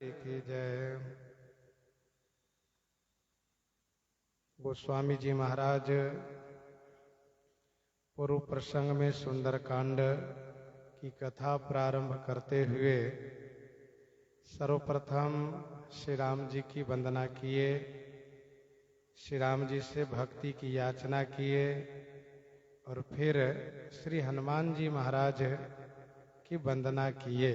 की जय। गोस्वामी जी महाराज पूर्व प्रसंग में सुंदरकांड की कथा प्रारंभ करते हुए सर्वप्रथम श्री राम जी की वंदना किए, श्री राम जी से भक्ति की याचना किए और फिर श्री हनुमान जी महाराज की वंदना किए।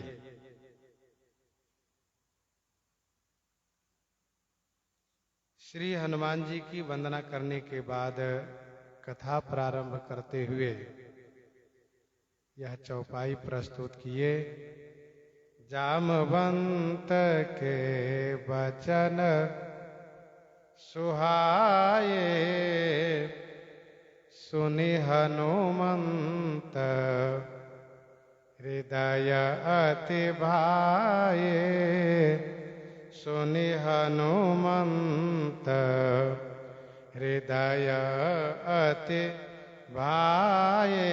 श्री हनुमान जी की वंदना करने के बाद कथा प्रारंभ करते हुए यह चौपाई प्रस्तुत किए। जामवंत के वचन सुहाए, सुनि हनुमंत हृदय अति भाए, सुनि हनुमंत हृदय अति भाए।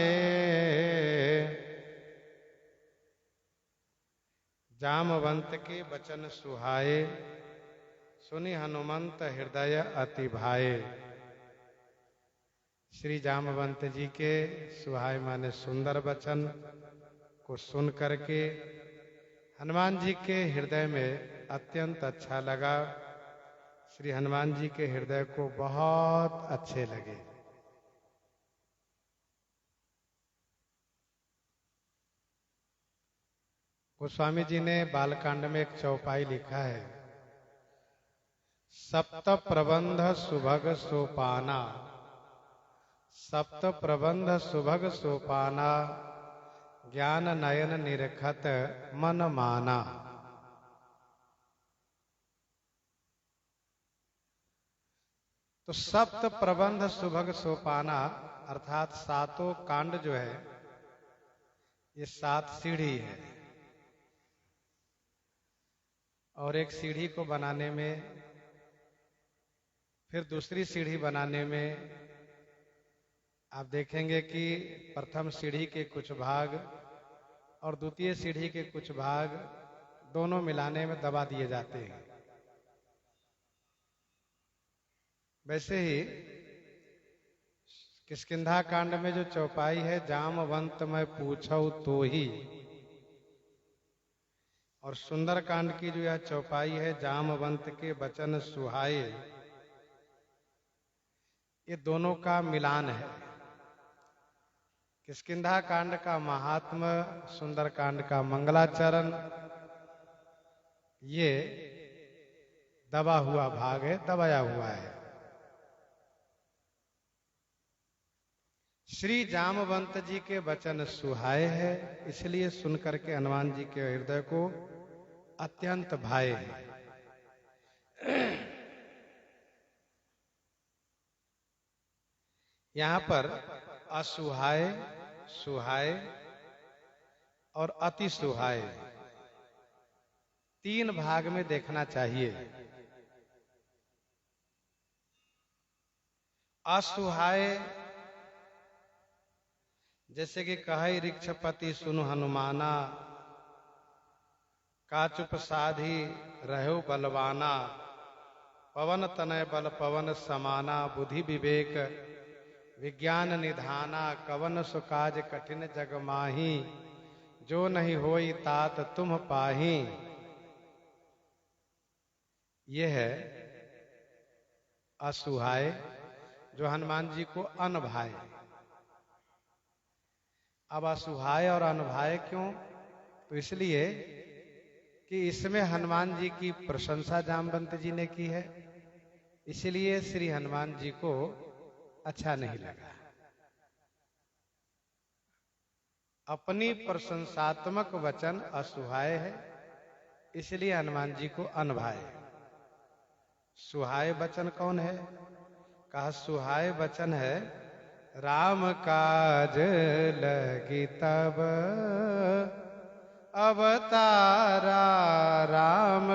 जामवंत के वचन सुहाए, सुनि हनुमंत हृदय अति भाए। श्री जामवंत जी के सुहाए माने सुंदर वचन को सुन करके हनुमान जी के हृदय में अत्यंत अच्छा लगा। श्री हनुमान जी के हृदय को बहुत अच्छे लगे। गोस्वामी जी ने बालकांड में एक चौपाई लिखा है। सप्त प्रबंध सुभग सोपाना, सप्त प्रबंध सुभग सोपाना, ज्ञान नयन निरखत मन माना। तो सप्त प्रबंध सुभग सोपाना अर्थात सातों कांड जो है ये 7 सीढ़ी है और एक सीढ़ी को बनाने में फिर दूसरी सीढ़ी बनाने में आप देखेंगे कि प्रथम सीढ़ी के कुछ भाग और द्वितीय सीढ़ी के कुछ भाग दोनों मिलाने में दबा दिए जाते हैं। वैसे ही किष्किंधा कांड में जो चौपाई है, जामवंत मैं पूछऊं तो ही, और सुंदर कांड की जो यह चौपाई है, जामवंत के वचन सुहाए, ये दोनों का मिलान है। किष्किंधा कांड का महात्म, सुंदर कांड का मंगलाचरण, ये दबा हुआ भाग है, दबाया हुआ है। श्री जामवंत जी के वचन सुहाए है, इसलिए सुनकर के हनुमान जी के हृदय को अत्यंत भाए है। यहां पर असुहाए, सुहाए और अति सुहाए 3 भाग में देखना चाहिए। असुहाए जैसे कि कहे ऋक्षपति सुनु हनुमाना, काचुप साधी रहो बलवाना, पवन तनय बल पवन समाना, बुद्धि विवेक विज्ञान निधाना, कवन सुकाज कठिन जग माही, जो नहीं होई तात तुम पाही। यह है असुहाय जो हनुमान जी को अनभाए। अब असुहाय और अनभाए क्यों? तो इसलिए कि इसमें हनुमान जी की प्रशंसा जामवंत जी ने की है, इसलिए श्री हनुमान जी को अच्छा नहीं लगा। अपनी प्रशंसात्मक वचन असुहाय है, इसलिए हनुमान जी को अनभाए। सुहाय वचन कौन है? कहा सुहाय वचन है, राम काज लगी तब अवतारा, राम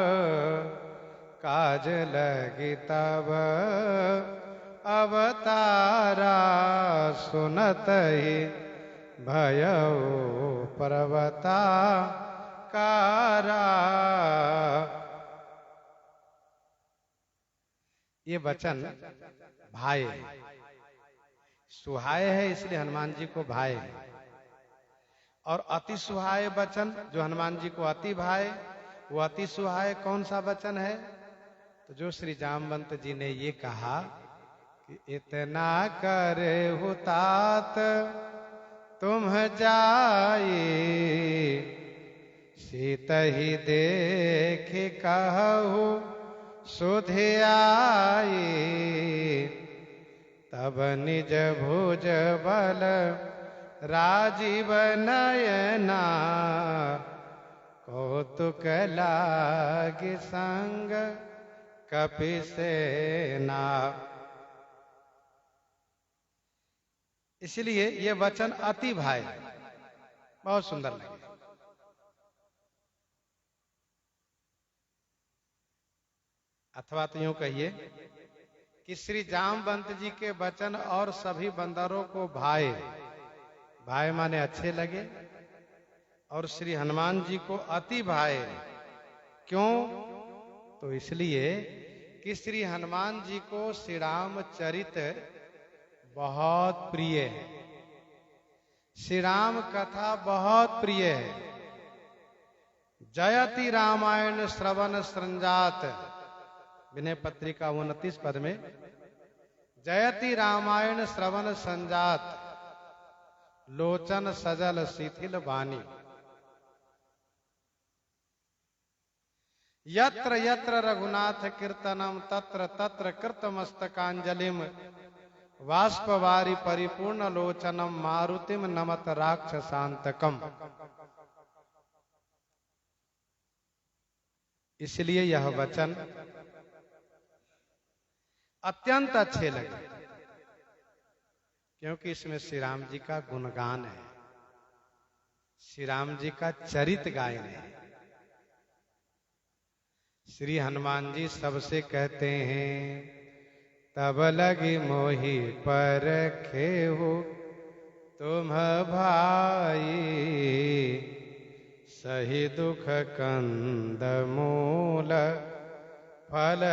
काज लगी तब अवतारा, सुनत ही भयउ पर्वता कारा, ये वचन भाए है। सुहाय है इसलिए हनुमान जी को भाए है। और अति सुहाय वचन जो हनुमान जी को अति भाए, वो अति सुहाय कौन सा वचन है? तो जो श्री जामवंत जी ने ये कहा कि इतना करे हो तात तुम जाए, सीत ही देख कहु सुधे आए, तब निज भुज बल राजीव नयना, कौतुक लागे संग कपि सेना। इसलिए ये वचन अति भाई, बहुत सुंदर लगे। अथवा तो यूं कहिए कि श्री जामवंत जी के वचन और सभी बंदरों को भाए, भाए माने अच्छे लगे, और श्री हनुमान जी को अति भाए। क्यों? तो इसलिए कि श्री हनुमान जी को श्री रामचरित बहुत प्रिय है, श्री राम कथा बहुत प्रिय है। जयति रामायण श्रवण संजात, विनय पत्रिका 29 पद में, जयति रामायण श्रवण संजात, लोचन सजल शिथिल वाणी। यत्र यत्र रघुनाथ कीर्तनम तत्र तत्र कृतमस्तकांजलिम, वाष्पवारी परिपूर्ण लोचनम मारुतिम नमत राक्षसांतकम। इसलिए यह वचन अत्यंत अच्छे लगे, क्योंकि इसमें श्री राम जी का गुणगान है, श्री राम जी का चरित गायन है। श्री हनुमान जी सबसे कहते हैं, तब लगी मोहि परखेहु तुम भाई, सही दुख कंद मूल फल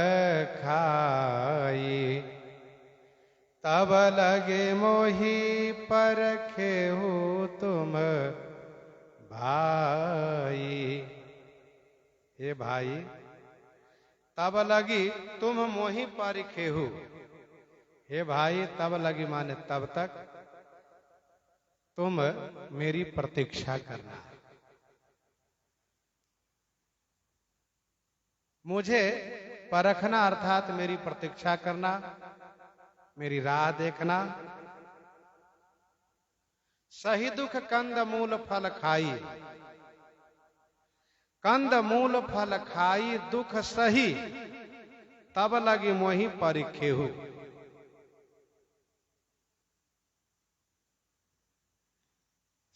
खाई। तब लगे मोहि परखेहु तुम भाई। हे भाई, तब लगी तुम मोहि परखेहु। हे भाई, तब लगी माने तब तक तुम मेरी प्रतीक्षा करना। मुझे परखना अर्थात मेरी प्रतीक्षा करना, मेरी राह देखना। सही दुख कंद मूल फल खाई, कंद मूल फल खाई दुख सही, तब लगी मोहि परिखेहु।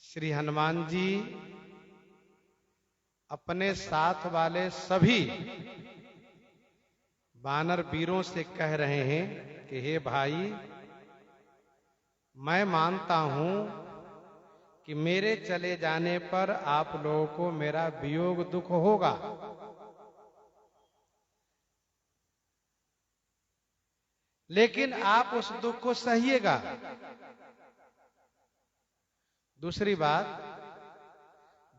श्री हनुमान जी अपने साथ वाले सभी वानर वीरों से कह रहे हैं कि हे भाई, मैं मानता हूं कि मेरे चले जाने पर आप लोगों को मेरा वियोग दुख होगा, लेकिन आप उस दुख को सहिएगा। दूसरी बात,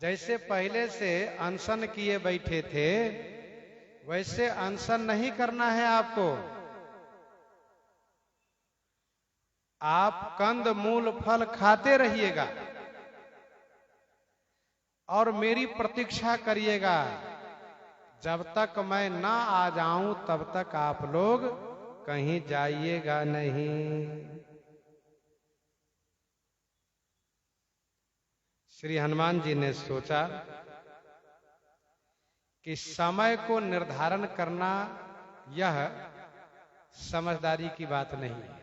जैसे पहले से अनशन किए बैठे थे, वैसे अनशन नहीं करना है आपको। आप कंद मूल फल खाते रहिएगा और मेरी प्रतीक्षा करिएगा। जब तक मैं ना आ जाऊं तब तक आप लोग कहीं जाइएगा नहीं। श्री हनुमान जी ने सोचा कि समय को निर्धारण करना यह समझदारी की बात नहीं है,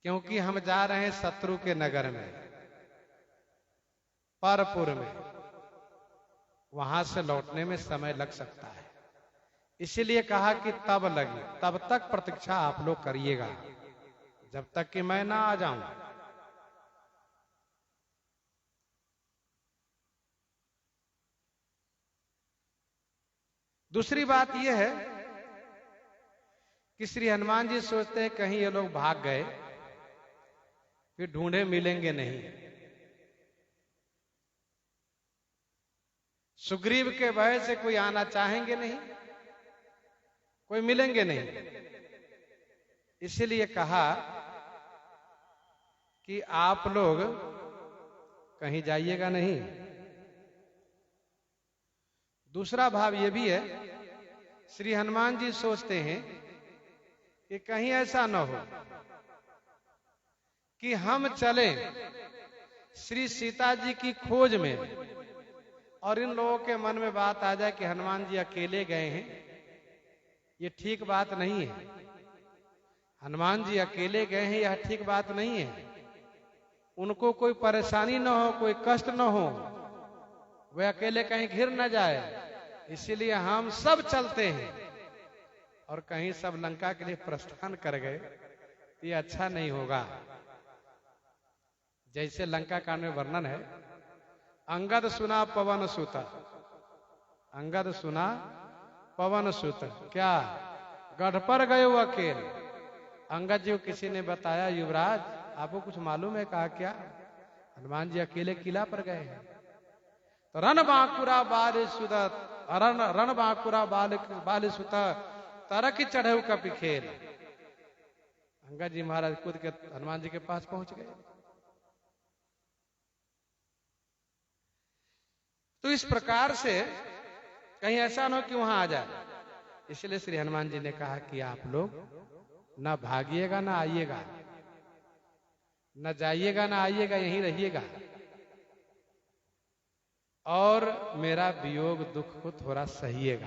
क्योंकि हम जा रहे हैं शत्रु के नगर में, परपुर में, वहां से लौटने में समय लग सकता है। इसीलिए कहा कि तब लगी, तब तक प्रतीक्षा आप लोग करिएगा जब तक कि मैं ना आ जाऊं। दूसरी बात यह है कि श्री हनुमान जी सोचते हैं कहीं ये लोग भाग गए, फिर ढूंढे मिलेंगे नहीं। सुग्रीव के भय से कोई आना चाहेंगे नहीं, कोई मिलेंगे नहीं। इसीलिए कहा कि आप लोग कहीं जाइएगा नहीं। दूसरा भाव ये भी है, श्री हनुमान जी सोचते हैं कि कहीं ऐसा न हो कि हम चले श्री सीता जी की खोज में और इन लोगों के मन में बात आ जाए कि हनुमान जी अकेले गए हैं। ये ठीक बात नहीं है। हनुमान जी अकेले गए हैं यह ठीक बात नहीं है। उनको कोई परेशानी न हो, कोई कष्ट न हो, वे अकेले कहीं घिर न जाए, इसीलिए हम सब चलते हैं। और कहीं सब लंका के लिए प्रस्थान कर गए, ये अच्छा नहीं होगा। जैसे लंका कांड में वर्णन है, अंगद सुना पवन सुत, अंगद सुना पवन सुत, क्या गढ़ पर गए वो अकेले। अंगद जी को किसी ने बताया, युवराज आपको कुछ मालूम है? कहा क्या? हनुमान जी अकेले किला पर गए हैं। तो रण बांकुरा बाल सुत, रण बांकुरा बाल सुत, तरक चढ़े कपि खेल। अंगद जी महाराज कूद के हनुमान जी के पास पहुंच गए। तो इस प्रकार से कहीं ऐसा न हो कि वहां आ जाए, इसलिए श्री हनुमान जी ने कहा कि आप लोग ना भागिएगा ना आइएगा, न जाइएगा ना आइएगा, यहीं रहिएगा और मेरा वियोग दुख को थोड़ा सहिएगा।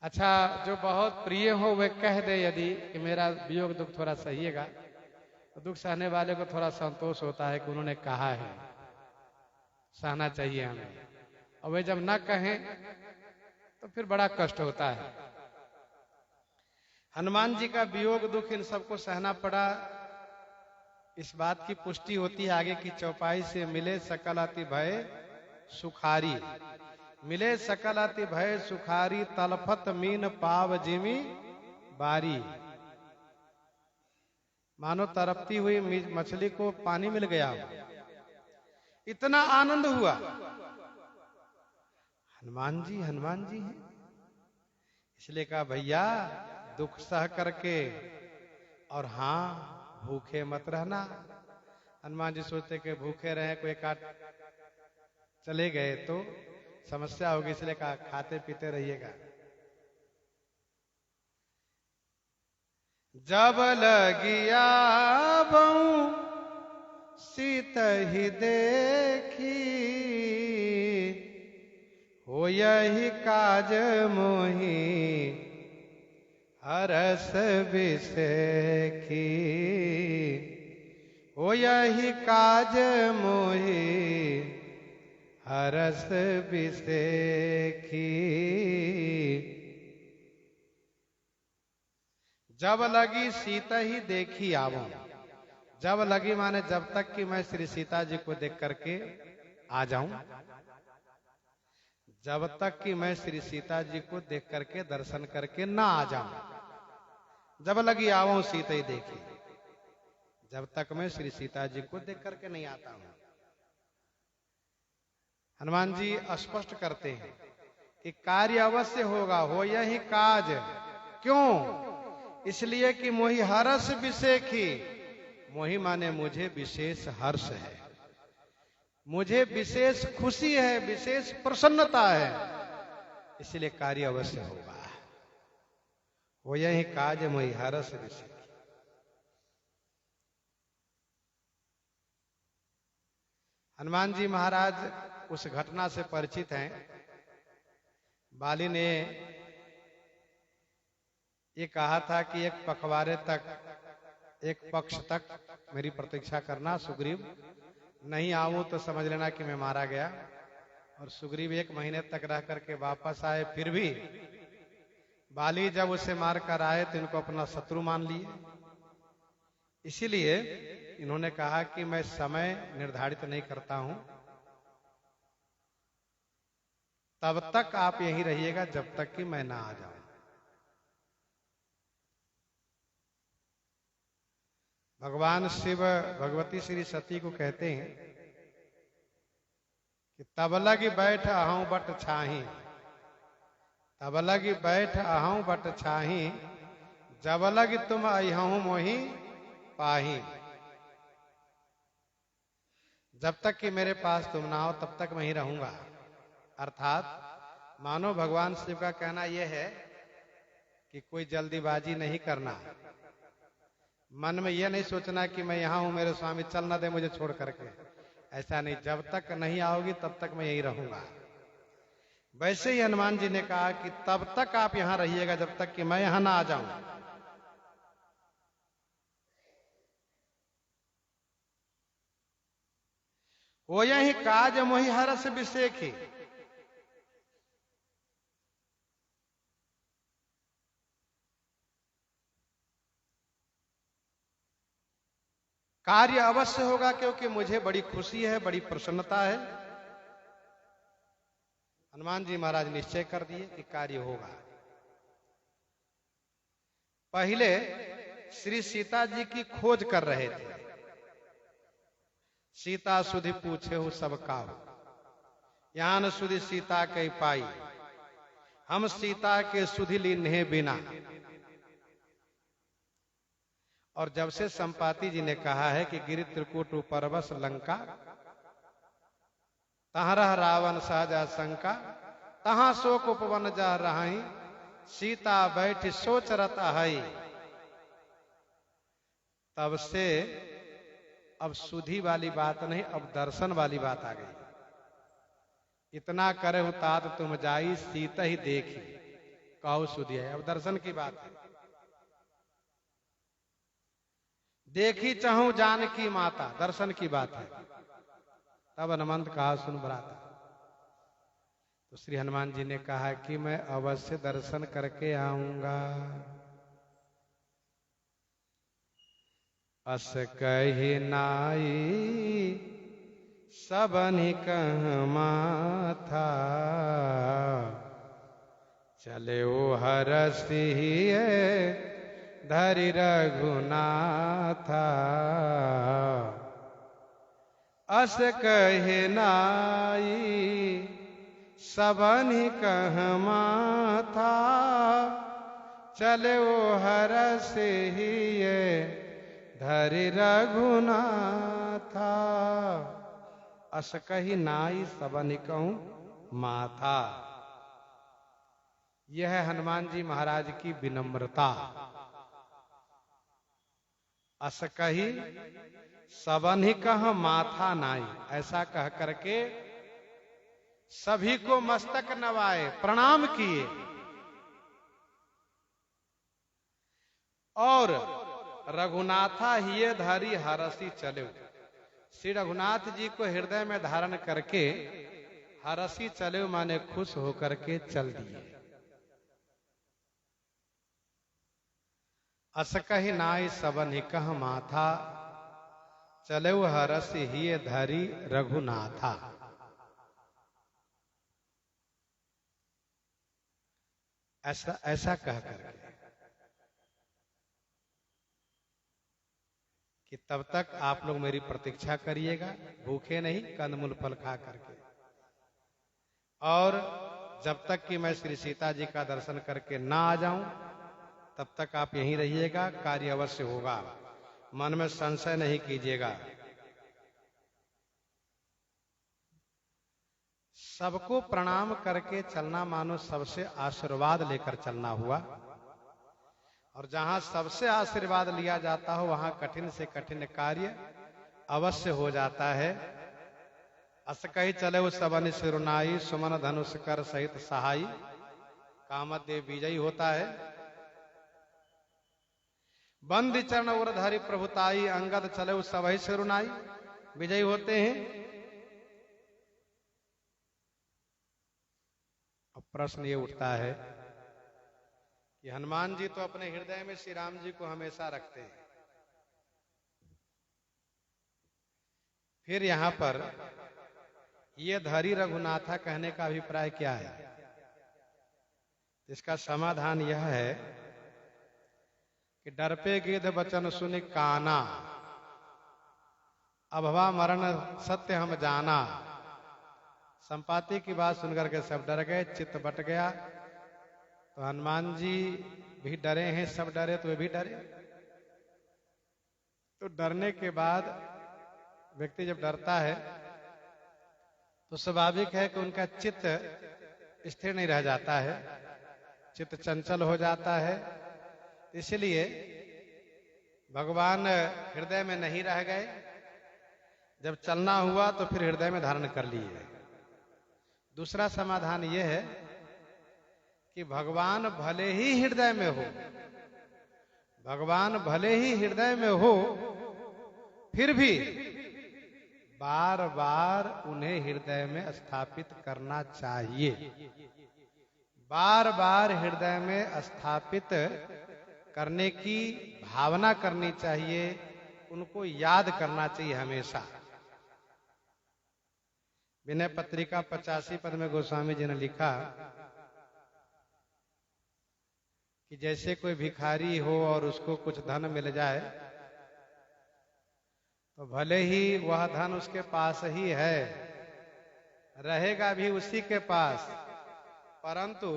अच्छा, जो बहुत प्रिय हो वे कह दे यदि कि मेरा वियोग दुख थोड़ा सहिएगा, तो दुख सहने वाले को थोड़ा संतोष होता है कि उन्होंने कहा है, सहना चाहिए हमें। और वे जब न कहें तो फिर बड़ा कष्ट होता है। हनुमान जी का वियोग दुख इन सबको सहना पड़ा। इस बात की पुष्टि होती है आगे की चौपाई से, मिले सकल अति भय सुखारी, मिले सकल अति भय सुखारी, तलफत मीन पाव जिमी बारी। मानो तरपती हुई मछली को पानी मिल गया, इतना आनंद हुआ। हनुमान जी हैं, इसलिए कहा भैया दुख सह करके और हाँ भूखे मत रहना। हनुमान जी सोचते कि भूखे रहे, कोई काट चले गए तो समस्या होगी, इसलिए कहा खाते पीते रहिएगा। जब लगिया बहु सीत ही देखी, हो यही काज मोही हरस बिसेखी, हो यही काज मोही हरस बिसेखी। जब लगी सीता ही देखी आवो, जब लगी माने जब तक कि मैं श्री सीता जी को देख करके आ जाऊं, जब तक कि मैं श्री सीता जी को देख करके दर्शन करके ना आ जाऊं। जब लगी आवो सीता ही देखी, जब तक मैं श्री सीता जी को देख करके नहीं आता हूं। हनुमान जी स्पष्ट करते हैं कि कार्य अवश्य होगा, हो यही काज। क्यों? इसलिए कि मोहि हर्ष विशेखी, मोहि माने मुझे विशेष हर्ष है, मुझे विशेष खुशी है, विशेष प्रसन्नता है, इसलिए कार्य अवश्य होगा। वो यही काज मोहि हर्ष विशेखी। हनुमान जी महाराज उस घटना से परिचित हैं। बाली ने ये कहा था कि एक पखवाड़े तक, एक पक्ष तक मेरी प्रतीक्षा करना सुग्रीव, नहीं आऊं तो समझ लेना कि मैं मारा गया। और सुग्रीव 1 महीने तक रह करके वापस आए, फिर भी बाली जब उसे मार कर आए तो इनको अपना शत्रु मान लिए। इसीलिए इन्होंने कहा कि मैं समय निर्धारित नहीं करता हूं, तब तक आप यहीं रहिएगा जब तक कि मैं ना आ जाऊं। भगवान शिव भगवती श्री सती को कहते हैं कि तब लगी बैठ अहूं बट छाही, तब लगी बैठ अहूं बट छाही, जब लगी तुम अहूं मोही पाही। जब तक कि मेरे पास तुम ना हो तब तक मैं ही रहूंगा। अर्थात मानो भगवान शिव का कहना यह है कि कोई जल्दीबाजी नहीं करना, मन में यह नहीं सोचना कि मैं यहां हूं, मेरे स्वामी चल ना दे मुझे छोड़ करके। ऐसा नहीं, जब तक नहीं आओगी तब तक मैं यही रहूंगा। वैसे ही हनुमान जी ने कहा कि तब तक आप यहां रहिएगा जब तक कि मैं यहां ना आ जाऊं। वो यही काज मोहि हरस विषेखी, कार्य अवश्य होगा क्योंकि मुझे बड़ी खुशी है, बड़ी प्रसन्नता है। हनुमान जी महाराज निश्चय कर दिए कि कार्य होगा। पहले श्री सीता जी की खोज कर रहे थे। सीता सुधि पूछे हो सब काहू, यहाँ न सुधि सीता के पाई, हम सीता के सुधि लीन्हे बिना। और जब से संपाति जी ने कहा है कि गिरि त्रिकूट परवश लंका, तहाँ रह रावण सहजा शंका, तहाँ शोक उपवन जा रहाई, सीता बैठ सोच रता है। तब से अब सुधि वाली बात नहीं, अब दर्शन वाली बात आ गई। इतना करे हो तात तुम जाई, सीता ही देखी कहो सुधि है। अब दर्शन की बात है। देखी चाहूं जानकी माता, दर्शन की बात है। तब हनुमंत कहा सुन भ्राता। तो श्री हनुमान जी ने कहा कि मैं अवश्य दर्शन करके आऊंगा। अस कही नाई सबनि कह माथा, चले ओ हरसिए धरि रघुनाथा। अस कहे नाई सबनि कह माथा, चले ओ हरसिए धरि रघुनाथा। अस कही नाई सबनि कहूं माथा। यह है हनुमान जी महाराज की विनम्रता। अस कही सबन ही कह माथा नाई, ऐसा कह करके सभी को मस्तक नवाए, प्रणाम किए। और रघुनाथा हिये धरि हरसी चले। श्री रघुनाथ जी को हृदय में धारण करके हरसी चले माने खुश होकर के चल दिए। अस कही नाई सबन ही कह माथा, चले हरस हिये धरि रघुनाथा। ऐसा ऐसा कह करके कि तब तक आप लोग मेरी प्रतीक्षा करिएगा, भूखे नहीं, कंदमूल फल खा करके। और जब तक कि मैं श्री सीता जी का दर्शन करके ना आ जाऊं तब तक आप यहीं रहिएगा, कार्य अवश्य होगा, मन में संशय नहीं कीजिएगा। सबको प्रणाम करके चलना मानो सबसे आशीर्वाद लेकर चलना हुआ। और जहां सबसे आशीर्वाद लिया जाता हो वहां कठिन से कठिन कार्य अवश्य हो जाता है। अस कही चले उस सबन सिरुनाई, सुमन धनुष कर सहित सहाई, कामदेव विजयी होता है। बंदी चरण उर धरि प्रभुताई, अंगद चले उस सबहि सिरुनाई, विजयी होते हैं। अब प्रश्न ये उठता है कि हनुमान जी तो अपने हृदय में श्री राम जी को हमेशा रखते हैं, फिर यहां पर ये धरी रघुनाथा कहने का अभिप्राय क्या है? इसका समाधान यह है कि डर पे गिद्ध बचन सुनि काना, अभवा मरण सत्य हम जाना। संपाति की बात सुनकर के सब डर गए, चित्त बट गया। तो हनुमान जी भी डरे हैं, सब डरे तो वे भी डरे। तो डरने के बाद व्यक्ति जब डरता है तो स्वाभाविक है कि उनका चित्त स्थिर नहीं रह जाता है, चित्त चंचल हो जाता है। इसलिए भगवान हृदय में नहीं रह गए, जब चलना हुआ तो फिर हृदय में धारण कर लिए। दूसरा समाधान यह है कि भगवान भले ही हृदय में हो, भगवान भले ही हृदय में हो, फिर भी बार बार उन्हें हृदय में स्थापित करना चाहिए। बार बार हृदय में स्थापित करने की भावना करनी चाहिए, उनको याद करना चाहिए हमेशा। विनय पत्रिका 85 पद में गोस्वामी जी ने लिखा कि जैसे कोई भिखारी हो और उसको कुछ धन मिल जाए तो भले ही वह धन उसके पास ही है, रहेगा भी उसी के पास, परंतु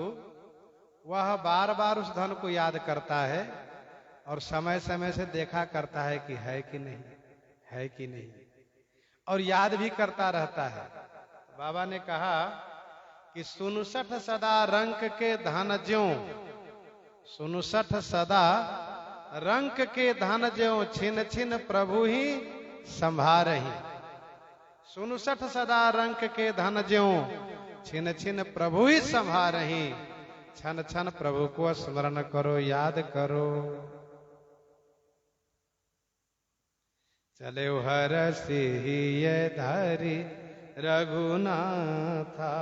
वह बार बार उस धन को याद करता है और समय समय से देखा करता है कि है कि नहीं, है कि नहीं, और याद भी करता रहता है। बाबा ने कहा कि सुनुसठ सदा रंक के धन ज्यों, सुनुसठ सदा रंक के धन ज्यों, छिन छिन प्रभु ही संभारहि। सुनुसठ सदा रंक के धन ज्यों, छिन छिन प्रभु ही संभारहि। छन छन प्रभु को स्मरण करो, याद करो। चले हर सिहिय धरि रघुनाथा,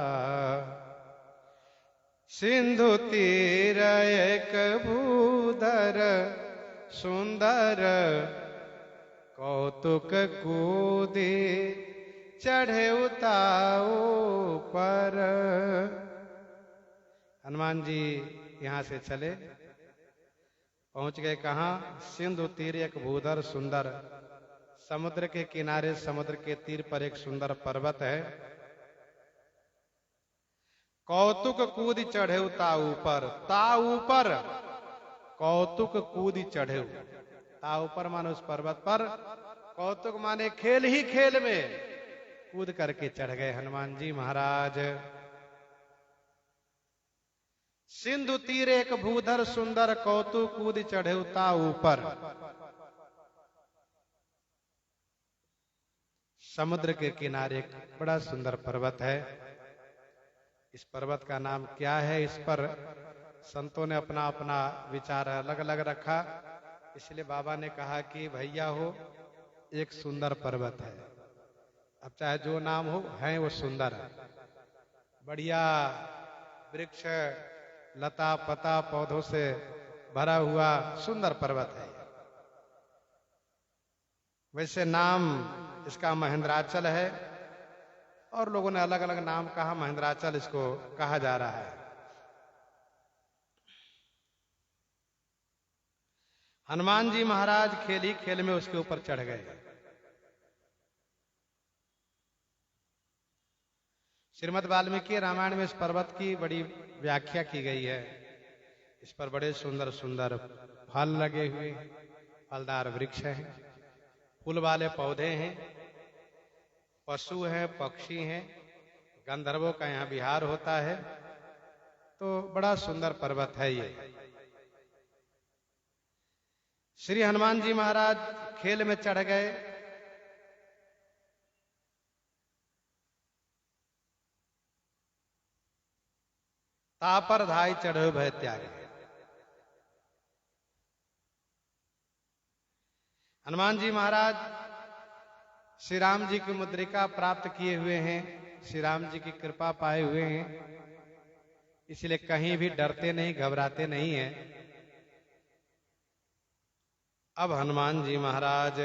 सिंधु तीर एक भूधर सुंदर, कौतुक कूदे चढ़े उताओ पर। हनुमान जी यहां से चले, पहुंच गए कहां? सिंधु तीर एक भूधर सुंदर, समुद्र के किनारे, समुद्र के तीर पर एक सुंदर पर्वत है। कौतुक कूद चढ़े ता ऊपर, ता ऊपर कौतुक कूद चढ़े, ता ऊपर माने उस पर्वत पर, कौतुक माने खेल ही खेल में कूद करके चढ़ गए हनुमान जी महाराज। सिंधु तीर एक भूधर सुंदर, कौतुक कूद चढ़े ता ऊपर। समुद्र के किनारे एक बड़ा सुंदर पर्वत है। इस पर्वत का नाम क्या है, इस पर संतों ने अपना अपना विचार अलग अलग रखा। इसलिए बाबा ने कहा कि भैया हो, एक सुंदर पर्वत है, अब चाहे जो नाम हो, है वो सुंदर है। बढ़िया वृक्ष लता पता पौधों से भरा हुआ सुंदर पर्वत है। वैसे नाम इसका महेंद्राचल है, और लोगों ने अलग अलग नाम कहा, महेंद्राचल इसको कहा जा रहा है। हनुमान जी महाराज खेल ही खेल में उसके ऊपर चढ़ गए। श्रीमद् वाल्मीकि रामायण में इस पर्वत की बड़ी व्याख्या की गई है। इस पर बड़े सुंदर सुंदर फल लगे हुए, फलदार वृक्ष हैं, फूल वाले पौधे हैं, पशु हैं, पक्षी हैं, गंधर्वों का यहाँ विहार होता है। तो बड़ा सुंदर पर्वत है ये। श्री हनुमान जी महाराज खेल में चढ़ गए। तापर धाई चढ़ो भय त्यागे। हनुमान जी महाराज श्री राम जी की मुद्रिका प्राप्त किए हुए हैं, श्री राम जी की कृपा पाए हुए हैं, इसलिए कहीं भी डरते नहीं, घबराते नहीं हैं। अब हनुमान जी महाराज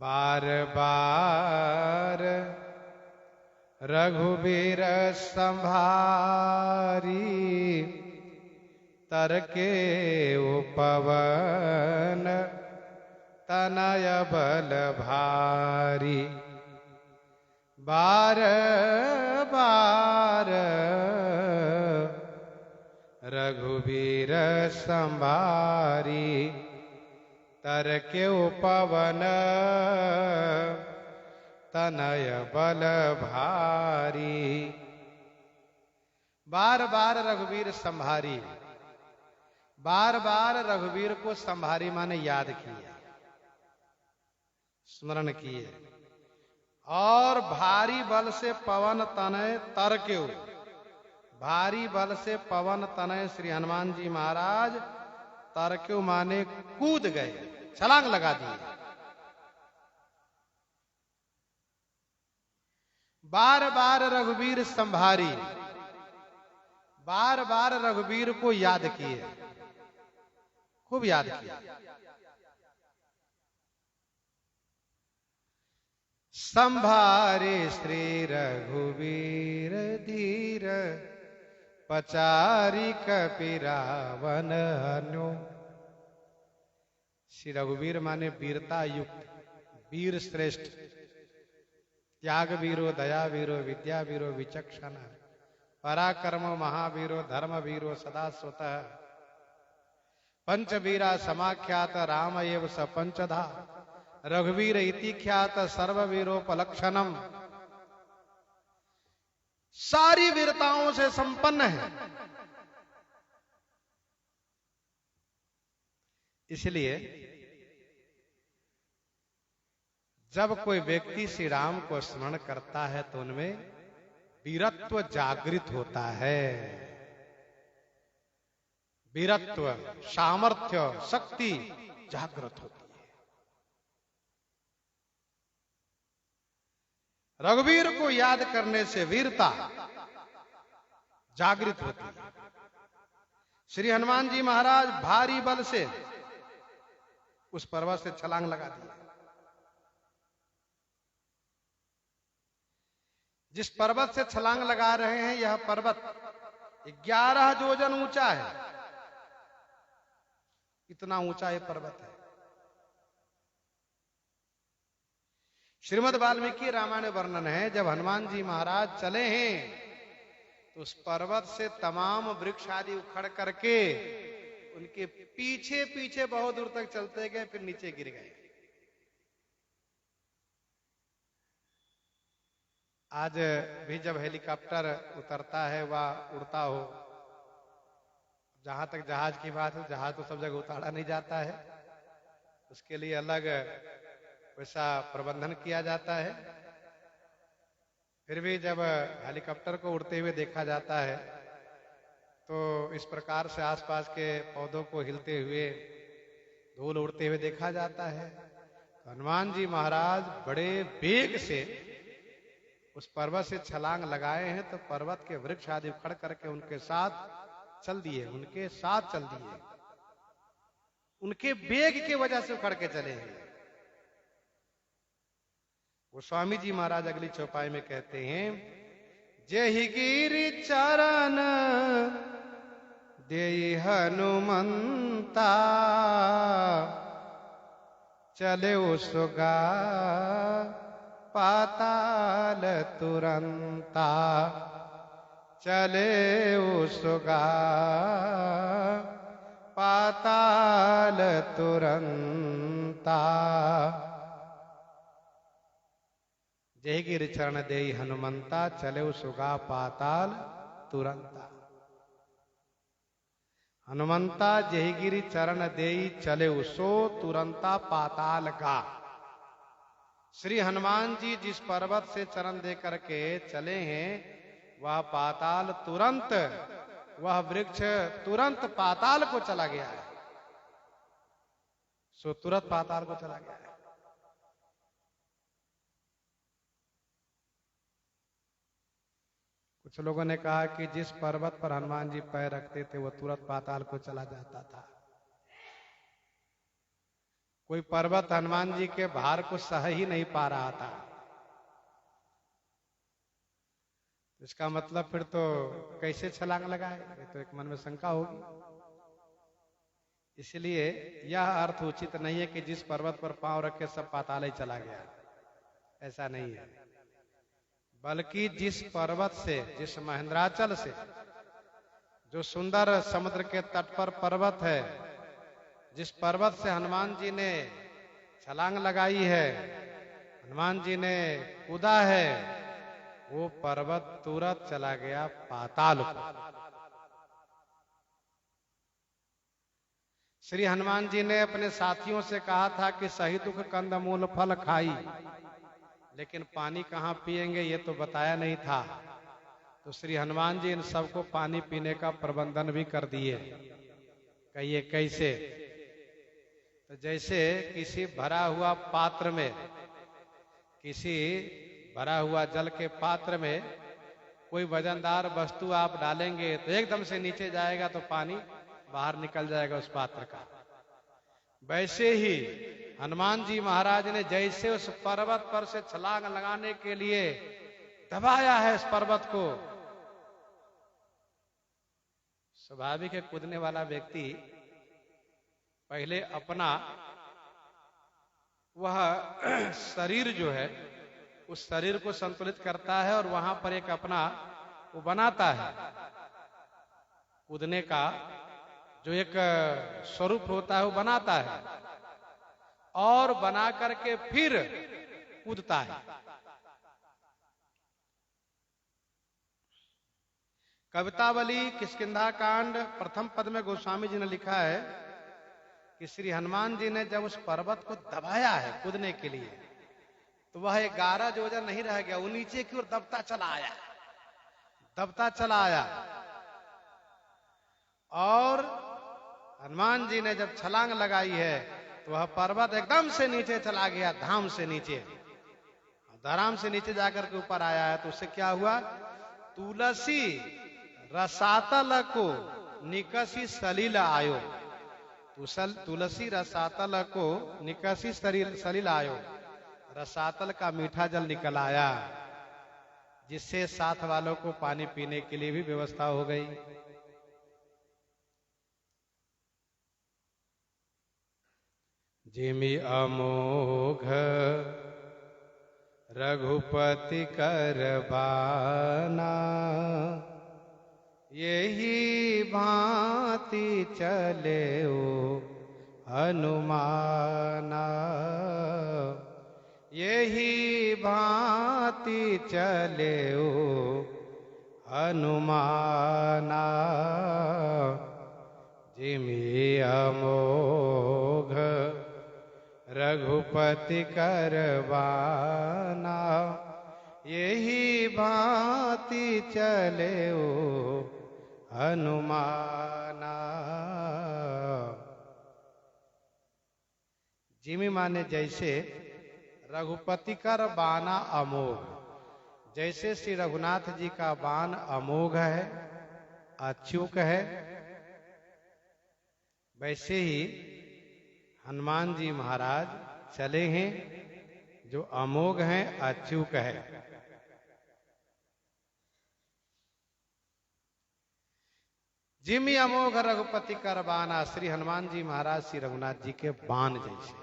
बार बार रघुबीर संभारी तरके उपवन तनय बल भारी बार बार रघुबीर संभारी तरके उपवन तनय बल भारी। बार बार रघुवीर संभारी, बार बार रघुवीर को संभारी माने याद किया, स्मरण किए, और भारी बल से पवन तनय तरक्यो, भारी बल से पवन तनय श्री हनुमान जी महाराज तरक्यो माने कूद गए, छलांग लगा दिए। बार बार रघुवीर संभारी, बार बार रघुवीर को याद किए, खूब याद किया। संभारे श्री रघुवीर धीर पचारी कपिरावन हनु। श्री रघुवीर माने वीरता युक्त, वीर श्रेष्ठ, त्याग वीरो, दया वीरो, विद्या वीरो, विचक्षण, पराक्रम महावीरो, धर्म वीरो, सदा स्वतः, पंचवीरा समाख्यात राम एव स पंचधा, रघुवीर इति ख्यात सर्ववीरोपलक्षणम। सारी वीरताओं से संपन्न है। इसलिए जब कोई व्यक्ति श्री राम को स्मरण करता है तो उनमें वीरत्व जागृत होता है। वीरत्व, सामर्थ्य, शक्ति जागृत होती है। रघुवीर को याद करने से वीरता जागृत होती है। श्री हनुमान जी महाराज भारी बल से उस पर्वत से छलांग लगा दिए। जिस पर्वत से छलांग लगा रहे हैं यह पर्वत 11 योजन ऊंचा है। इतना ऊंचा यह पर्वत है। श्रीमद् वाल्मीकि रामायण वर्णन है, जब हनुमान जी महाराज चले हैं तो उस पर्वत से तमाम वृक्ष आदि उखड़ करके उनके पीछे पीछे बहुत दूर तक चलते गए, फिर नीचे गिर गए। आज भी जब हेलीकॉप्टर उतरता है व उड़ता हो, जहां तक जहाज की बात है, जहाज तो सब जगह उतारा नहीं जाता है, उसके लिए अलग वैसा प्रबंधन किया जाता है। फिर भी जब हेलीकॉप्टर को उड़ते हुए देखा जाता है तो इस प्रकार से आसपास के पौधों को हिलते हुए, धूल उड़ते हुए देखा जाता है। तो हनुमान जी महाराज बड़े वेग से उस पर्वत से छलांग लगाए हैं, तो पर्वत के वृक्ष आदि उखड़ करके उनके साथ चल दिए, उनके साथ चल दिए। उनके वेग की वजह से उखड़ के चले हैं। वो स्वामी जी महाराज अगली चौपाई में कहते हैं, जय गिरि चरण देई हनुमंता, चले सुगा पाताल तुरंता, चले सुगा पाताल तुरंता। जय गिरि चरण देई हनुमंता, चले सुगा पाताल तुरंता। हनुमंता जय गिरि चरण देई चले सो तुरंता पाताल का। श्री हनुमान जी जिस पर्वत से चरण दे करके चले हैं वह पाताल तुरंत, वह वृक्ष तुरंत पाताल को चला गया है। सो तुरंत पाताल को चला गया है। कुछ लोगों ने कहा कि जिस पर्वत पर हनुमान जी पैर रखते थे वो तुरंत पाताल को चला जाता था। कोई पर्वत हनुमान जी के भार को सह ही नहीं पा रहा था। इसका मतलब फिर तो कैसे छलांग लगाए, ये तो एक मन में शंका होगी। इसलिए यह अर्थ उचित नहीं है कि जिस पर्वत पर पांव रखे सब पाताल ही चला गया, ऐसा नहीं है। बल्कि जिस पर्वत से, जिस महेंद्राचल से, जो सुंदर समुद्र के तट पर पर्वत है, जिस पर्वत से हनुमान जी ने छलांग लगाई है, हनुमान जी ने कूदा है, वो पर्वत तुरंत चला गया पाताल को। श्री हनुमान जी ने अपने साथियों से कहा था कि सही दुख कंद मूल फल खाई, लेकिन पानी कहाँ पिएंगे ये तो बताया नहीं था। तो श्री हनुमान जी इन सबको पानी पीने का प्रबंधन भी कर दिए। कहिए कैसे? तो जैसे किसी भरा हुआ पात्र में, किसी भरा हुआ जल के पात्र में कोई वजनदार वस्तु आप डालेंगे तो एकदम से नीचे जाएगा तो पानी बाहर निकल जाएगा उस पात्र का। वैसे ही हनुमान जी महाराज ने जैसे उस पर्वत पर से छलांग लगाने के लिए दबाया है इस पर्वत को, स्वाभाविक है कूदने वाला व्यक्ति पहले अपना वह शरीर जो है उस शरीर को संतुलित करता है और वहां पर एक अपना वो बनाता है कूदने का जो एक स्वरूप होता है वो बनाता है और बना करके फिर कूदता है। कवितावली किष्किंधा कांड प्रथम पद में गोस्वामी जी ने लिखा है कि श्री हनुमान जी ने जब उस पर्वत को दबाया है कूदने के लिए तो वह 11 योजन नहीं रह गया, वो नीचे की ओर दबता चला आया, दबता चला आया। और हनुमान जी ने जब छलांग लगाई है तो वह पर्वत एकदम से नीचे चला गया, धाम से नीचे, धराम से नीचे जाकर के ऊपर आया है। तो उससे क्या हुआ? तुलसी रसातल को निकसी सलील आयो, तुलसी रसातल को निकसी सलील आयो, रसातल का मीठा जल निकल आया, जिससे साथ वालों को पानी पीने के लिए भी व्यवस्था हो गई। जिमि अमोघ रघुपति करबाना, यही भांति चले ओ हनुमाना, यही भांति चले ओ हनुमाना, जिमि अमोघ रघुपति करबाना, यही भांति चले ओ हनुमाना। जिमि माने जैसे, रघुपति कर बाना अमोघ, जैसे श्री रघुनाथ जी का बाण अमोघ है, अच्युत है, वैसे ही हनुमान जी महाराज चले हैं जो अमोघ हैं, अच्युत है। जिमि अमोघ रघुपति करबाना, श्री हनुमान जी महाराज श्री रघुनाथ जी के बाण जैसे।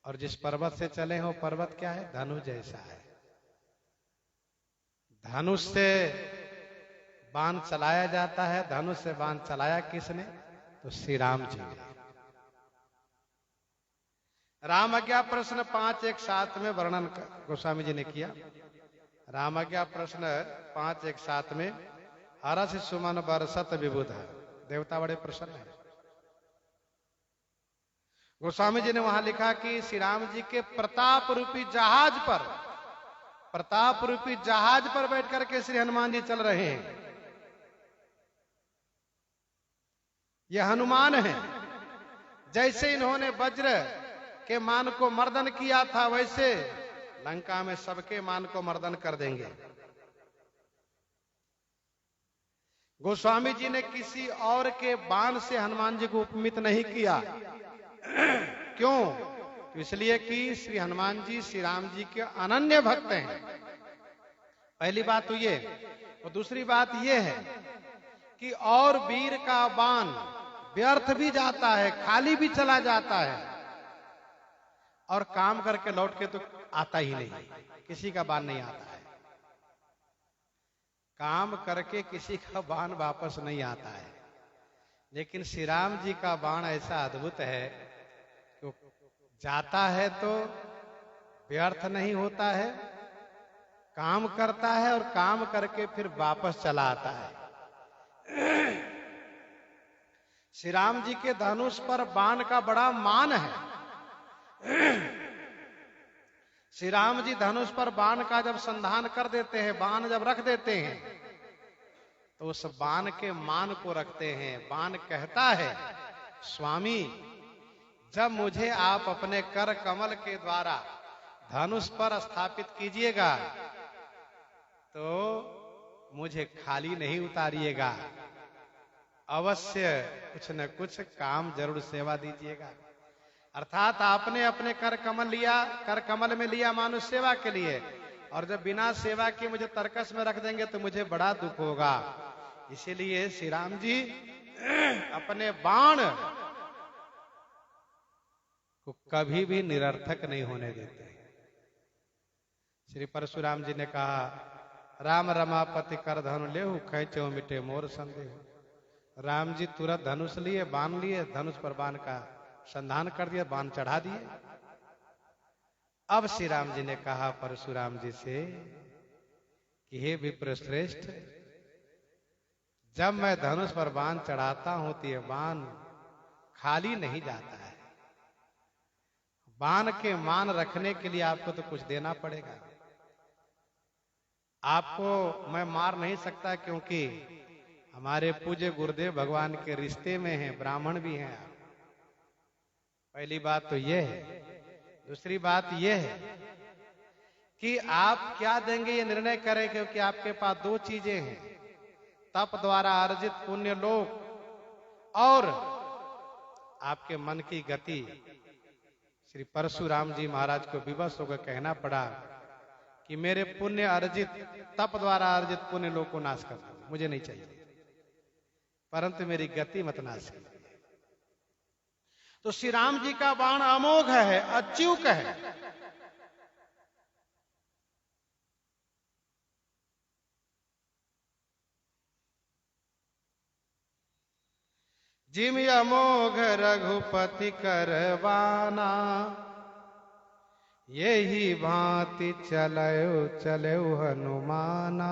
और जिस पर्वत से चले हो पर्वत क्या है? धनुष जैसा है। धनुष से बाण चलाया जाता है। धनुष से बाण चलाया किसने? तो श्री राम जी ने। रामज्ञा प्रश्न 5:1-7 में वर्णन गोस्वामी जी ने किया। रामज्ञा प्रश्न 5:1-7 में हरस सुमन बरसत विबुध, देवता बड़े प्रसन्न है। गोस्वामी जी ने वहां लिखा कि श्री राम जी के प्रताप रूपी जहाज पर, प्रताप रूपी जहाज पर बैठ करके श्री हनुमान जी चल रहे हैं। यह हनुमान है। जैसे इन्होंने वज्र के मान को मर्दन किया था वैसे लंका में सबके मान को मर्दन कर देंगे। गोस्वामी जी ने किसी और के बाण से हनुमान जी को उपमित नहीं किया। क्यों? तो इसलिए कि श्री हनुमान जी श्री राम जी के अनन्य भक्त हैं। पहली बात तो ये। और दूसरी बात ये है कि और वीर का बाण व्यर्थ भी जाता है, खाली भी चला जाता है, और काम करके लौट के तो आता ही नहीं, किसी का बाण नहीं आता है। काम करके किसी का बाण वापस नहीं आता है। लेकिन श्री राम जी का बाण ऐसा अद्भुत है कि जाता है तो व्यर्थ नहीं होता है, काम करता है और काम करके फिर वापस चला आता है। श्री राम जी के धनुष पर बाण का बड़ा मान है। श्री राम जी धनुष पर बाण का जब संधान कर देते हैं, बाण जब रख देते हैं, तो उस बाण के मान को रखते हैं। बाण कहता है, स्वामी जब मुझे आप अपने कर कमल के द्वारा धनुष पर स्थापित कीजिएगा तो मुझे खाली नहीं उतारिएगा, अवश्य कुछ न कुछ काम जरूर सेवा दीजिएगा। अर्थात आपने अपने कर कमल में लिया मानुष सेवा के लिए, और जब बिना सेवा के मुझे तरकस में रख देंगे तो मुझे बड़ा दुख होगा। इसीलिए श्री राम जी अपने बाण को कभी भी निरर्थक नहीं होने देते। श्री परशुराम जी ने कहा, राम रमापति कर धनु लेहु, खैचो मिटे मोर संदेह। राम जी तुरंत धनुष लिए, बाण लिए, धनुष पर बाण का संधान कर दिया, बाण चढ़ा दिए। अब श्री राम जी ने कहा परशुराम जी से कि हे विप्रश्रेष्ठ, जब मैं धनुष पर बाण चढ़ाता हूं तो यह बाण खाली नहीं जाता है। बाण के मान रखने के लिए आपको तो कुछ देना पड़ेगा। आपको मैं मार नहीं सकता क्योंकि हमारे पूज्य गुरुदेव भगवान के रिश्ते में हैं, ब्राह्मण भी हैं आप। पहली बात तो यह है। दूसरी बात यह है कि आप क्या देंगे ये निर्णय करें, क्योंकि आपके पास दो चीजें हैं, तप द्वारा अर्जित पुण्य लोक और आपके मन की गति। श्री परशुराम जी महाराज को विवश होकर कहना पड़ा कि मेरे पुण्य अर्जित, तप द्वारा अर्जित पुण्य लोक को नाश कर दो, मुझे नहीं चाहिए, परंतु मेरी गति मत नाश कीजिए। तो श्री राम जी का बाण अमोघ है, अच्युत है। जिम अमोघ रघुपति करवाना, यही भांति चलयो चलयो हनुमाना।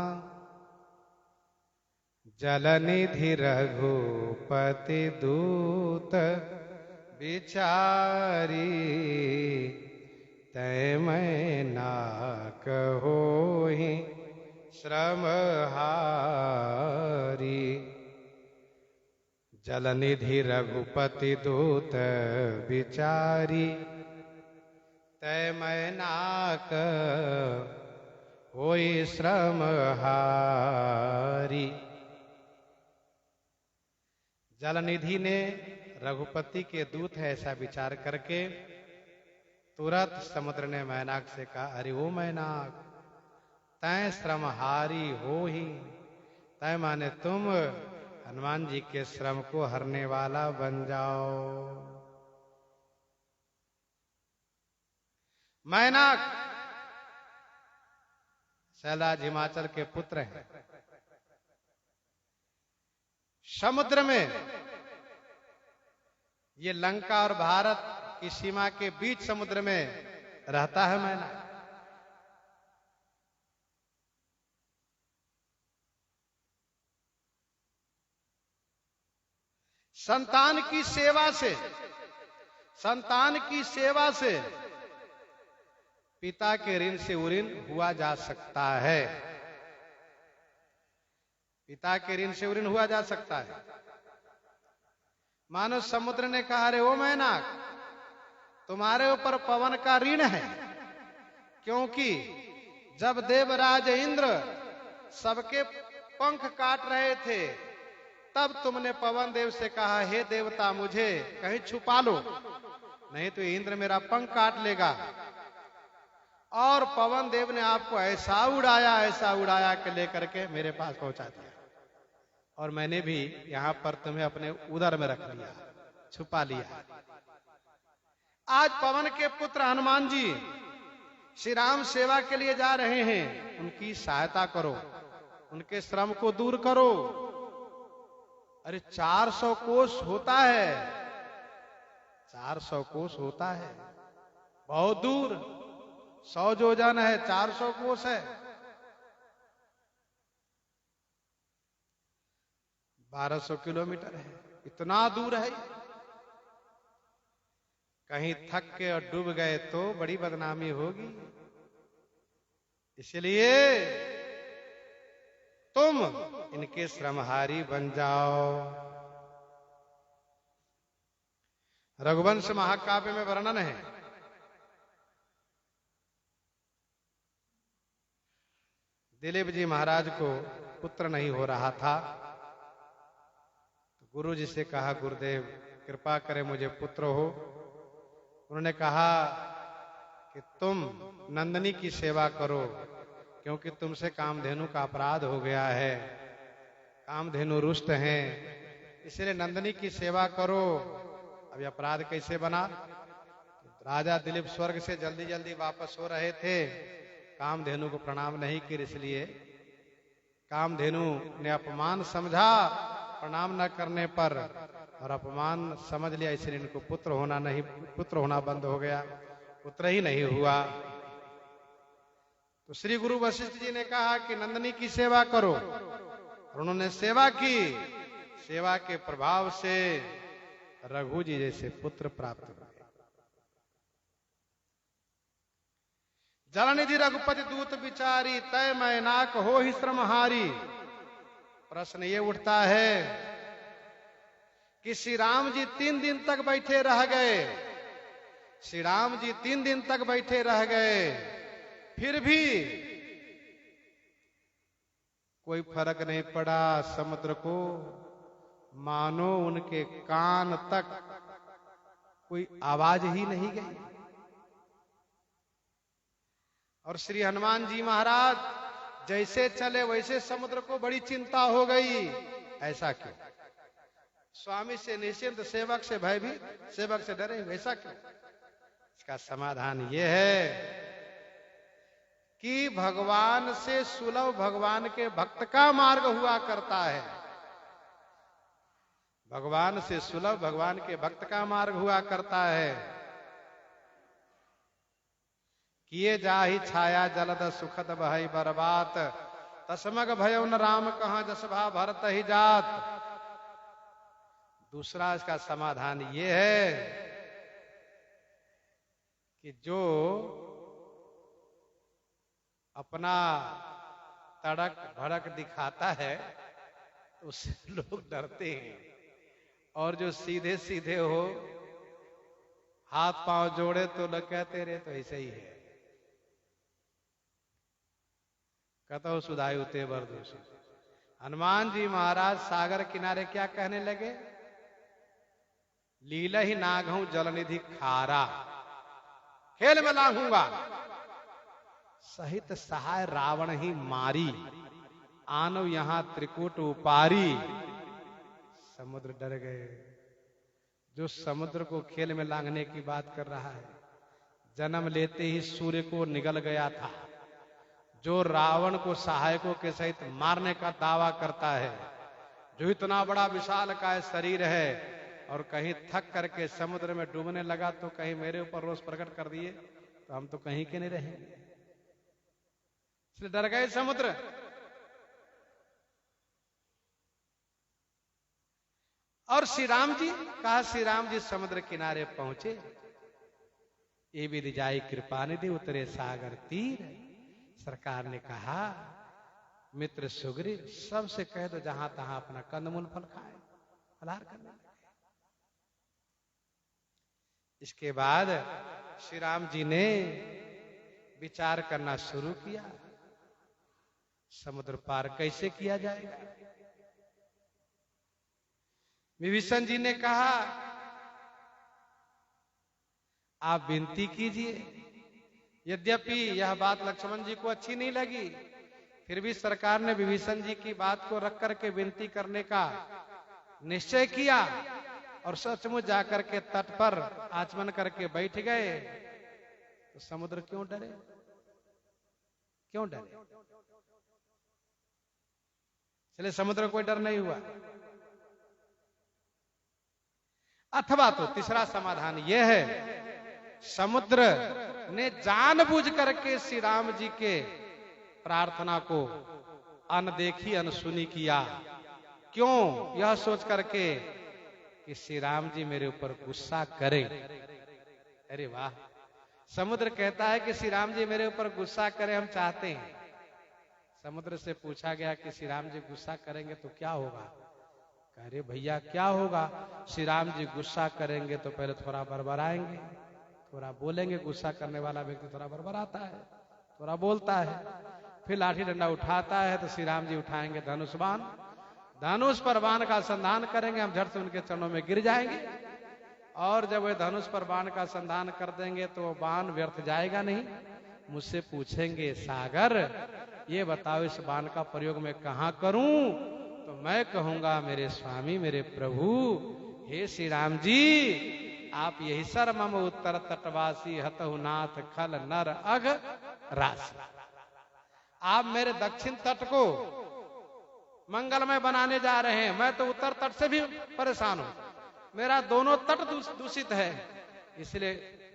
जलनिधि रघुपति दूत बिचारी, तय मैं ना कहोहि श्रम हारी। जलनिधि रघुपति दूत बिचारी, तय मैं नाक होई श्रम हारी। जलनिधि ने रघुपति के दूत है ऐसा विचार करके तुरंत समुद्र ने मैनाक से कहा, अरे ओ मैनाक, तय श्रम हारी हो ही। तय माने तुम हनुमान जी के श्रम को हरने वाला बन जाओ। मैनाक शैलाज हिमाचल के पुत्र हैं। समुद्र में, ये लंका और भारत की सीमा के बीच समुद्र में रहता है मैनाक। संतान की सेवा से पिता के ऋण से उऋण हुआ जा सकता है। पिता के ऋण से ऋण हुआ जा सकता है। मानो समुद्र ने कहा, अरे ओ मैनाक, तुम्हारे ऊपर पवन का ऋण है, क्योंकि जब देवराज इंद्र सबके पंख काट रहे थे तब तुमने पवन देव से कहा, हे देवता मुझे कहीं छुपा लो, नहीं तो इंद्र मेरा पंख काट लेगा। और पवन देव ने आपको ऐसा उड़ाया कि लेकर के मेरे पास पहुंचा दिया। और मैंने भी यहां पर तुम्हें अपने उदर में रख लिया, छुपा लिया। आज पवन के पुत्र हनुमान जी श्री राम सेवा के लिए जा रहे हैं, उनकी सहायता करो, उनके श्रम को दूर करो। अरे 400 कोस होता है, 400 कोस होता है, बहुत दूर। 100 योजन है, 400 कोस है, 1200 किलोमीटर है, इतना दूर है। कहीं थक के और डूब गए तो बड़ी बदनामी होगी। इसलिए तुम इनके श्रमहारी बन जाओ। रघुवंश महाकाव्य में वर्णन है, दिलीप जी महाराज को पुत्र नहीं हो रहा था, तो गुरु जी से कहा, गुरुदेव कृपा करें मुझे पुत्र हो। उन्होंने कहा कि तुम नंदनी की सेवा करो, क्योंकि तुमसे कामधेनु का अपराध हो गया है, कामधेनु रुष्ट हैं, इसलिए नंदनी की सेवा करो। अब अपराध कैसे बना? राजा दिलीप स्वर्ग से जल्दी जल्दी वापस हो रहे थे, कामधेनु को प्रणाम नहीं किया, इसलिए कामधेनु ने अपमान समझा प्रणाम न करने पर, और अपमान समझ लिया, इसलिए इनको पुत्र होना बंद हो गया, पुत्र ही नहीं हुआ। तो श्री गुरु वशिष्ठ जी ने कहा कि नंदनी की सेवा करो, और उन्होंने सेवा की। सेवा के प्रभाव से रघु जी जैसे पुत्र प्राप्त हुए। जलनिधि रघुपति दूत विचारी, तय मैनाक हो ही श्रमहारी। प्रश्न ये उठता है कि श्री राम जी 3 दिन तक बैठे रह गए, श्री राम जी 3 दिन तक बैठे रह गए, फिर भी कोई फर्क नहीं पड़ा समुद्र को, मानो उनके कान तक कोई आवाज ही नहीं गई। और श्री हनुमान जी महाराज जैसे चले वैसे समुद्र को बड़ी चिंता हो गई। ऐसा क्यों? स्वामी से निश्चिंत, सेवक से भयभीत, सेवक से डरे, वैसा क्यों? इसका समाधान यह है कि भगवान से सुलभ भगवान के भक्त का मार्ग हुआ करता है। भगवान से सुलभ भगवान के भक्त का मार्ग हुआ करता है। किए जाहि छाया जलद सुखद बहई बरबात, तस्मग भयो न राम कहां जसभा भरत ही जात। दूसरा इसका समाधान ये है कि जो अपना तड़क भड़क दिखाता है उससे लोग डरते हैं, और जो सीधे सीधे हो, हाथ पांव जोड़े तो लोग कहते रहे तो ऐसे ही है। कतो सुधायु तेवर दोषी। हनुमान जी महाराज सागर किनारे क्या कहने लगे? लीला ही नागहूं जलनिधि खारा, खेल में लांघूंगा, सहित सहाय रावण ही मारी, आनो यहां त्रिकूट उपारी। समुद्र डर गए। जो समुद्र को खेल में लांघने की बात कर रहा है, जन्म लेते ही सूर्य को निगल गया था। जो रावण को सहायकों के सहित मारने का दावा करता है, जो इतना बड़ा विशालकाय शरीर है, और कहीं थक करके समुद्र में डूबने लगा तो कहीं मेरे ऊपर रोष प्रकट कर दिए तो हम तो कहीं के नहीं रहेंगे। इसलिए डर गए समुद्र। और श्री राम जी कहा, श्री राम जी समुद्र किनारे पहुंचे। ये विधि जाई कृपा निधि उतरे सागर तीर। सरकार ने कहा, मित्र सुग्रीव सबसे कह दो जहां तहां अपना कंदमूल फल खाए, फलाहार करने लगे। इसके बाद श्री राम जी ने विचार करना शुरू किया, समुद्र पार कैसे किया जाएगा। विभीषण जी ने कहा, आप विनती कीजिए, यद्यपि यह बात लक्ष्मण जी को अच्छी नहीं लगी, फिर भी सरकार ने विभीषण जी की बात को रख करके विनती करने का निश्चय किया और सचमुच जाकर के तट पर आचमन करके बैठ गए। तो समुद्र क्यों डरे? क्यों डरे? इसलिए समुद्र कोई डर नहीं हुआ। अथवा तो तीसरा समाधान यह है, समुद्र ने जानबूझ करके श्री राम जी के प्रार्थना को अनदेखी अनसुनी किया। क्यों? यह सोच करके कि श्री राम जी मेरे ऊपर गुस्सा करें। अरे वाह, समुद्र कहता है कि श्री राम जी मेरे ऊपर गुस्सा करें, हम चाहते हैं। समुद्र से पूछा गया कि श्री राम जी गुस्सा करेंगे तो क्या होगा? अरे भैया क्या होगा? श्री राम जी गुस्सा करेंगे तो पहले थोड़ा बड़बड़ाएंगे, थोड़ा बोलेंगे। गुस्सा करने वाला व्यक्ति थोड़ा बड़बड़ाता है, थोड़ा बोलता है, फिर लाठी डंडा उठाता है तो श्री राम जी उठाएंगे धनुष बाण, धनुष पर बाण का संधान करेंगे, हम झट से उनके चरणों में गिर जाएंगे। और जब वे धनुष पर बाण का संधान कर देंगे तो वो बाण व्यर्थ जाएगा नहीं। मुझसे पूछेंगे, सागर ये बताओ इस बाण का प्रयोग मैं कहां करूं? तो मैं कहूंगा, मेरे स्वामी मेरे प्रभु हे श्री राम जी, आप यही सर मम उत्तर तटवासी हतहुनाथ खल नर अघ राशि। आप मेरे दक्षिण तट को मंगलमय बनाने जा रहे हैं। मैं तो उत्तर तट से भी परेशान हूं, मेरा दोनों तट दूषित है। इसलिए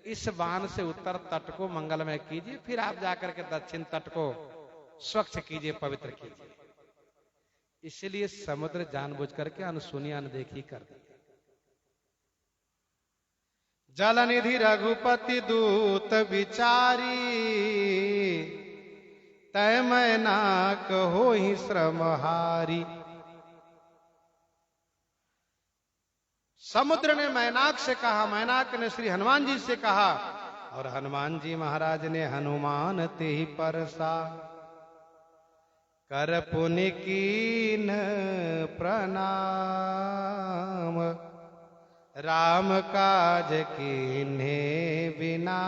इस बाण से उत्तर तट को मंगलमय कीजिए, फिर आप जाकर के दक्षिण तट को स्वच्छ कीजिए, पवित्र कीजिए। इसलिए समुद्र जानबूझ करके अनसुनी अनदेखी कर दी। जलनिधि रघुपति दूत विचारी, तय मैनाक होहि श्रमहारी। समुद्र ने मैनाक से कहा, मैनाक ने श्री हनुमान जी से कहा, और हनुमान जी महाराज ने हनुमान ते ही परसा। कर पुनि कीन प्रणाम, राम काज कीन्हे बिना,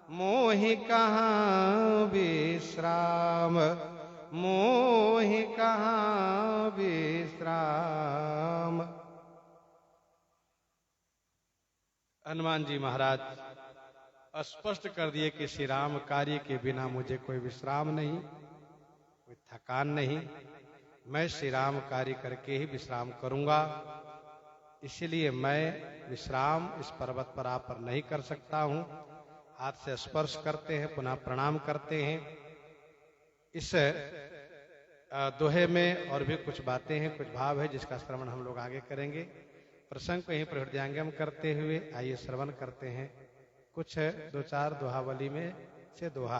मोहि कहाँ विश्राम, मोहि कहाँ विश्राम। हनुमान जी महाराज स्पष्ट कर दिए कि श्री राम कार्य के बिना मुझे कोई विश्राम नहीं, कोई थकान नहीं। मैं श्री राम कार्य करके ही विश्राम करूंगा। इसलिए मैं विश्राम इस पर्वत पर आप पर नहीं कर सकता हूं। हाथ से स्पर्श करते हैं, पुनः प्रणाम करते हैं। इस दोहे में और भी कुछ बातें हैं, कुछ भाव है, जिसका श्रवण हम लोग आगे करेंगे। प्रसंग को यहीं पर हृदयांगम करते हुए आइए श्रवण करते हैं कुछ 2-4 दोहावली में से दोहा।